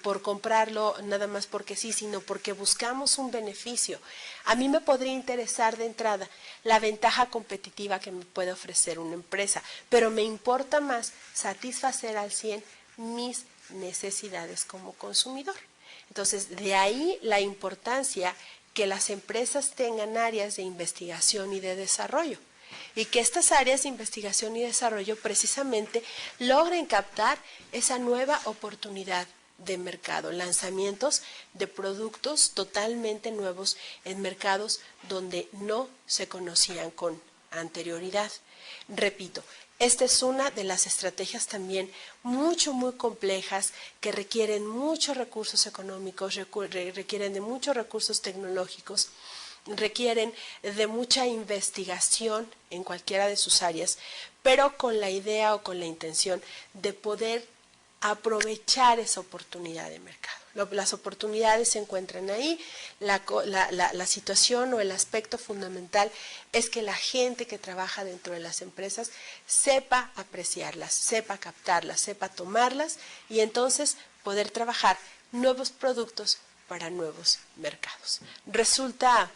por comprarlo nada más porque sí, sino porque buscamos un beneficio. A mí me podría interesar de entrada la ventaja competitiva que me puede ofrecer una empresa, pero me importa más satisfacer al 100 mis necesidades como consumidor. Entonces, de ahí la importancia que las empresas tengan áreas de investigación y de desarrollo, y que estas áreas de investigación y desarrollo precisamente logren captar esa nueva oportunidad de mercado, lanzamientos de productos totalmente nuevos en mercados donde no se conocían con anterioridad. Repito, esta es una de las estrategias también muy complejas que requieren muchos recursos económicos, requieren de muchos recursos tecnológicos requieren de mucha investigación en cualquiera de sus áreas, pero con la idea o con la intención de poder aprovechar esa oportunidad de mercado. Las oportunidades se encuentran ahí, la situación o el aspecto fundamental es que la gente que trabaja dentro de las empresas sepa apreciarlas, sepa captarlas, sepa tomarlas y entonces poder trabajar nuevos productos para nuevos mercados. Resulta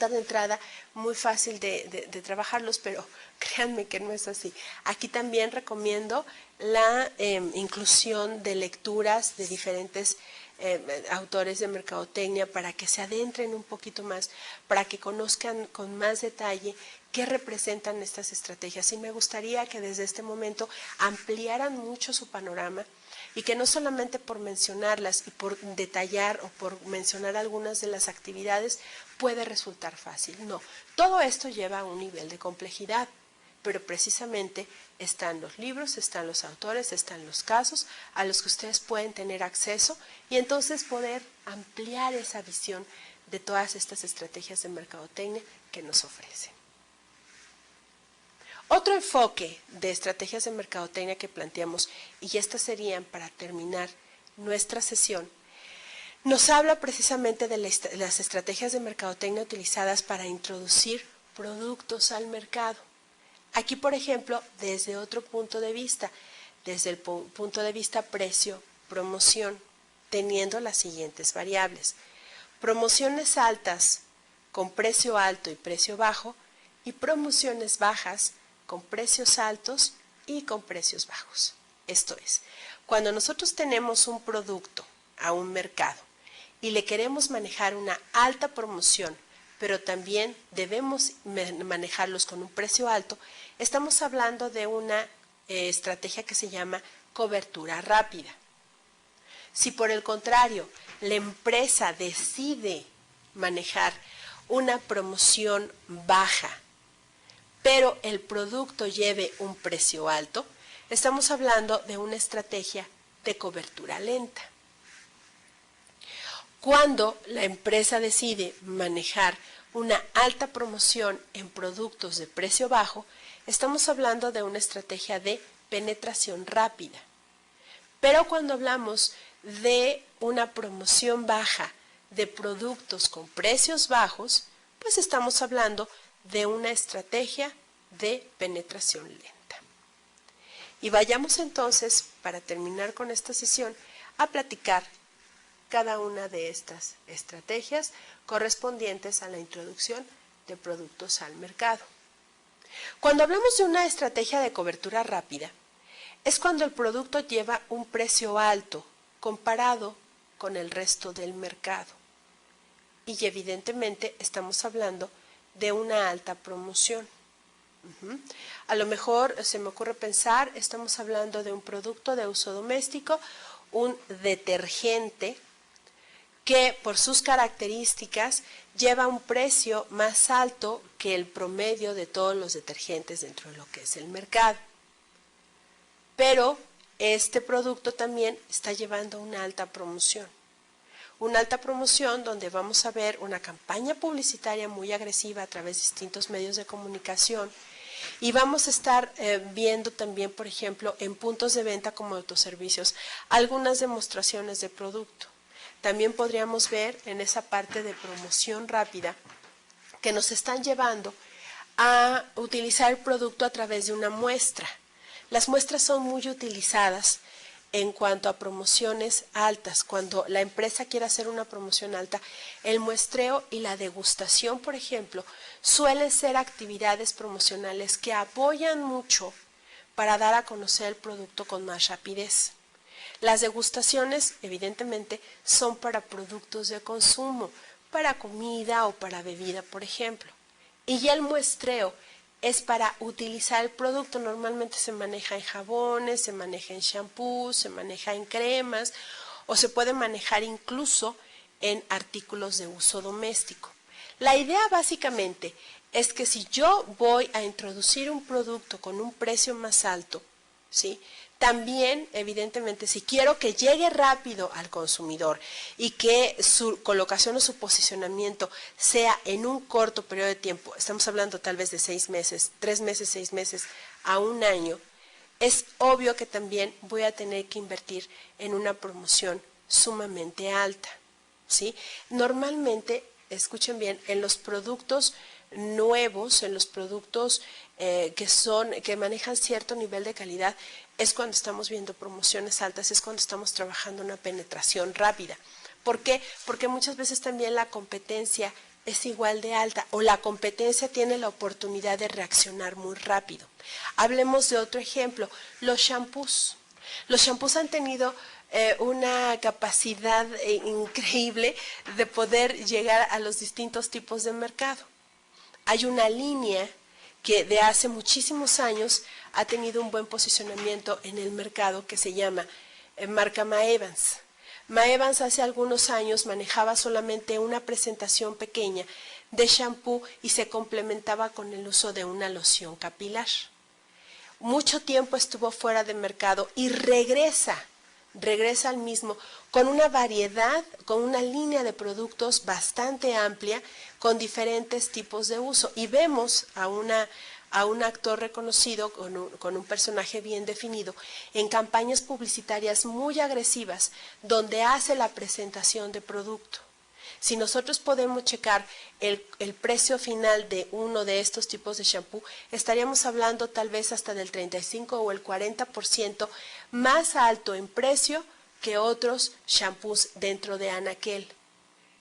de entrada muy fácil de trabajarlos, pero créanme que no es así. Aquí también recomiendo la inclusión de lecturas de diferentes autores de mercadotecnia para que se adentren un poquito más, para que conozcan con más detalle qué representan estas estrategias. Y me gustaría que desde este momento ampliaran mucho su panorama y que no solamente por mencionarlas y por detallar o por mencionar algunas de las actividades puede resultar fácil. No, todo esto lleva a un nivel de complejidad, pero precisamente están los libros, están los autores, están los casos a los que ustedes pueden tener acceso y entonces poder ampliar esa visión de todas estas estrategias de mercadotecnia que nos ofrecen. Otro enfoque de estrategias de mercadotecnia que planteamos, y estas serían para terminar nuestra sesión, nos habla precisamente de las estrategias de mercadotecnia utilizadas para introducir productos al mercado. Aquí, por ejemplo, desde otro punto de vista, desde el punto de vista precio-promoción, teniendo las siguientes variables. Promociones altas con precio alto y precio bajo y promociones bajas con precios altos y con precios bajos. Esto es, cuando nosotros tenemos un producto a un mercado y le queremos manejar una alta promoción, pero también debemos manejarlos con un precio alto, estamos hablando de una estrategia que se llama cobertura rápida. Si por el contrario, la empresa decide manejar una promoción baja, pero el producto lleve un precio alto, estamos hablando de una estrategia de cobertura lenta. Cuando la empresa decide manejar una alta promoción en productos de precio bajo, estamos hablando de una estrategia de penetración rápida. Pero cuando hablamos de una promoción baja de productos con precios bajos, pues estamos hablando de una estrategia de penetración lenta. Y vayamos entonces, para terminar con esta sesión, a platicar cada una de estas estrategias correspondientes a la introducción de productos al mercado. Cuando hablamos de una estrategia de cobertura rápida, es cuando el producto lleva un precio alto comparado con el resto del mercado. Y evidentemente estamos hablando de una alta promoción. A lo mejor se me ocurre pensar, estamos hablando de un producto de uso doméstico, un detergente que por sus características lleva un precio más alto que el promedio de todos los detergentes dentro de lo que es el mercado. Pero este producto también está llevando una alta promoción. Una alta promoción donde vamos a ver una campaña publicitaria muy agresiva a través de distintos medios de comunicación y vamos a estar viendo también, por ejemplo, en puntos de venta como autoservicios, algunas demostraciones de producto. También podríamos ver en esa parte de promoción rápida que nos están llevando a utilizar el producto a través de una muestra. Las muestras son muy utilizadas en cuanto a promociones altas. Cuando la empresa quiere hacer una promoción alta, el muestreo y la degustación, por ejemplo, suelen ser actividades promocionales que apoyan mucho para dar a conocer el producto con más rapidez. Las degustaciones, evidentemente, son para productos de consumo, para comida o para bebida, por ejemplo. Y ya el muestreo es para utilizar el producto. Normalmente se maneja en jabones, se maneja en shampoos, se maneja en cremas o se puede manejar incluso en artículos de uso doméstico. La idea básicamente es que si yo voy a introducir un producto con un precio más alto, ¿sí?, También, evidentemente, si quiero que llegue rápido al consumidor y que su colocación o su posicionamiento sea en un corto periodo de tiempo, estamos hablando tal vez de 6 meses, 3 meses, 6 meses a un año, es obvio que también voy a tener que invertir en una promoción sumamente alta, ¿sí? Normalmente, escuchen bien, en los productos nuevos, en los productos que manejan cierto nivel de calidad, es cuando estamos viendo promociones altas, es cuando estamos trabajando una penetración rápida. ¿Por qué? Porque muchas veces también la competencia es igual de alta o la competencia tiene la oportunidad de reaccionar muy rápido. Hablemos de otro ejemplo, los shampoos. Los shampoos han tenido una capacidad increíble de poder llegar a los distintos tipos de mercado. Hay una línea que de hace muchísimos años ha tenido un buen posicionamiento en el mercado que se llama marca Maevans. Maevans hace algunos años manejaba solamente una presentación pequeña de shampoo y se complementaba con el uso de una loción capilar. Mucho tiempo estuvo fuera de mercado y regresa al mismo con una variedad, con una línea de productos bastante amplia, con diferentes tipos de uso. Y vemos a un actor reconocido con un personaje bien definido en campañas publicitarias muy agresivas, donde hace la presentación de producto. Si nosotros podemos checar el precio final de uno de estos tipos de shampoo, estaríamos hablando tal vez hasta del 35 o el 40% más alto en precio que otros shampoos dentro de Anaquel.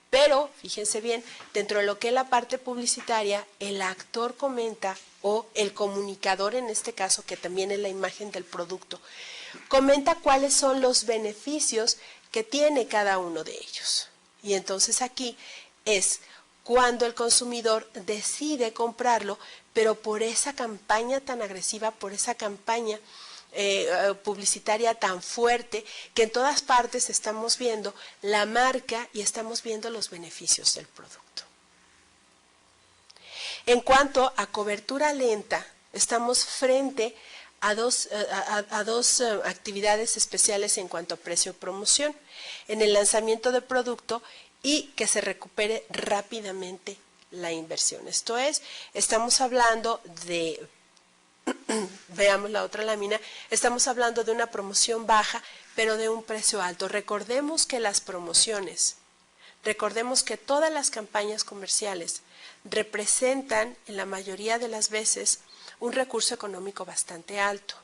Pero, fíjense bien, dentro de lo que es la parte publicitaria, el actor comenta, o el comunicador en este caso, que también es la imagen del producto, comenta cuáles son los beneficios que tiene cada uno de ellos. Y entonces aquí es cuando el consumidor decide comprarlo, pero por esa campaña tan agresiva, por esa campaña publicitaria tan fuerte, que en todas partes estamos viendo la marca y estamos viendo los beneficios del producto. En cuanto a cobertura lenta, estamos frente a dos actividades especiales en cuanto a precio-promoción, en el lanzamiento de producto y que se recupere rápidamente la inversión. Esto es, estamos hablando de, veamos la otra lámina, estamos hablando de una promoción baja, pero de un precio alto. Recordemos que las promociones, recordemos que todas las campañas comerciales representan en la mayoría de las veces un recurso económico bastante alto.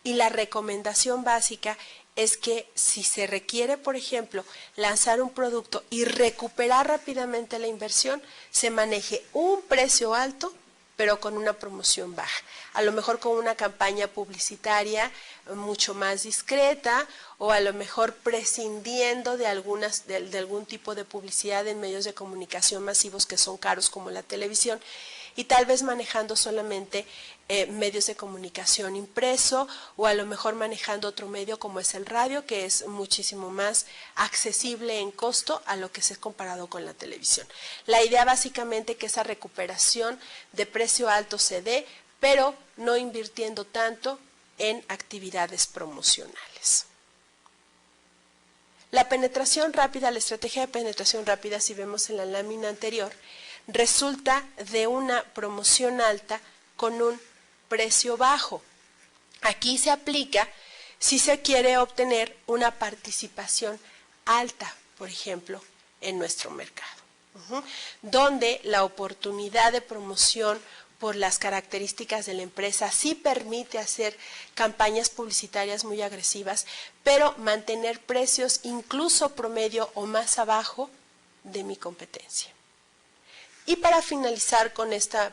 Y la recomendación básica es que si se requiere, por ejemplo, lanzar un producto y recuperar rápidamente la inversión, se maneje un precio alto, pero con una promoción baja. A lo mejor con una campaña publicitaria mucho más discreta, o a lo mejor prescindiendo de algún tipo de publicidad en medios de comunicación masivos que son caros como la televisión, y tal vez manejando solamente medios de comunicación impreso, o a lo mejor manejando otro medio como es el radio, que es muchísimo más accesible en costo a lo que se ha comparado con la televisión. La idea básicamente que esa recuperación de precio alto se dé, pero no invirtiendo tanto en actividades promocionales. La penetración rápida, la estrategia de penetración rápida, si vemos en la lámina anterior, resulta de una promoción alta con un precio bajo. Aquí se aplica si se quiere obtener una participación alta, por ejemplo, en nuestro mercado, donde la oportunidad de promoción por las características de la empresa sí permite hacer campañas publicitarias muy agresivas, pero mantener precios incluso promedio o más abajo de mi competencia. Y para finalizar con esta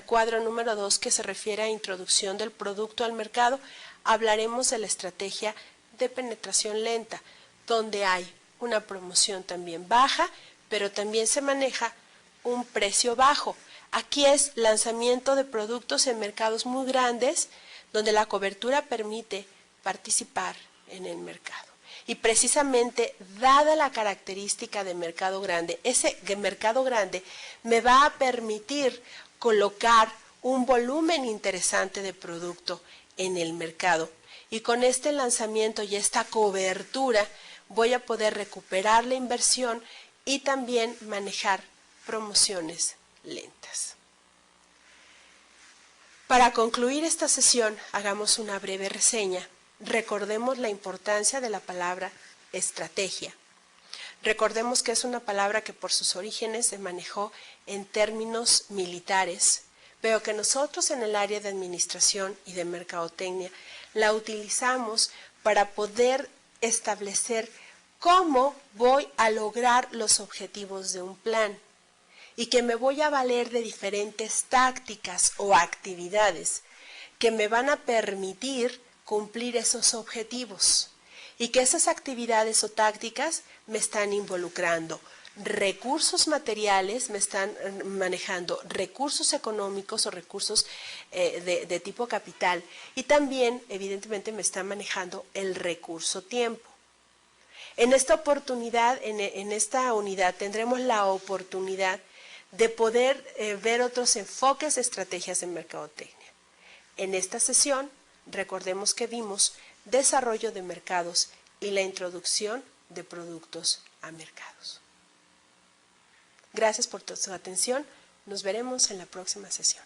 cuadro número 2 que se refiere a introducción del producto al mercado, hablaremos de la estrategia de penetración lenta, donde hay una promoción también baja, pero también se maneja un precio bajo. Aquí es lanzamiento de productos en mercados muy grandes, donde la cobertura permite participar en el mercado. Y precisamente, dada la característica de mercado grande, ese mercado grande me va a permitir colocar un volumen interesante de producto en el mercado. Y con este lanzamiento y esta cobertura voy a poder recuperar la inversión y también manejar promociones lentas. Para concluir esta sesión, hagamos una breve reseña. Recordemos la importancia de la palabra estrategia. Recordemos que es una palabra que por sus orígenes se manejó en términos militares, pero que nosotros en el área de administración y de mercadotecnia la utilizamos para poder establecer cómo voy a lograr los objetivos de un plan y que me voy a valer de diferentes tácticas o actividades que me van a permitir cumplir esos objetivos y que esas actividades o tácticas me están involucrando recursos materiales, me están manejando recursos económicos o recursos de tipo capital y también evidentemente me está manejando el recurso tiempo. En esta oportunidad, en esta unidad tendremos la oportunidad de poder ver otros enfoques de estrategias en mercadotecnia. En esta sesión, recordemos que vimos desarrollo de mercados y la introducción de productos a mercados. Gracias por su atención. Nos veremos en la próxima sesión.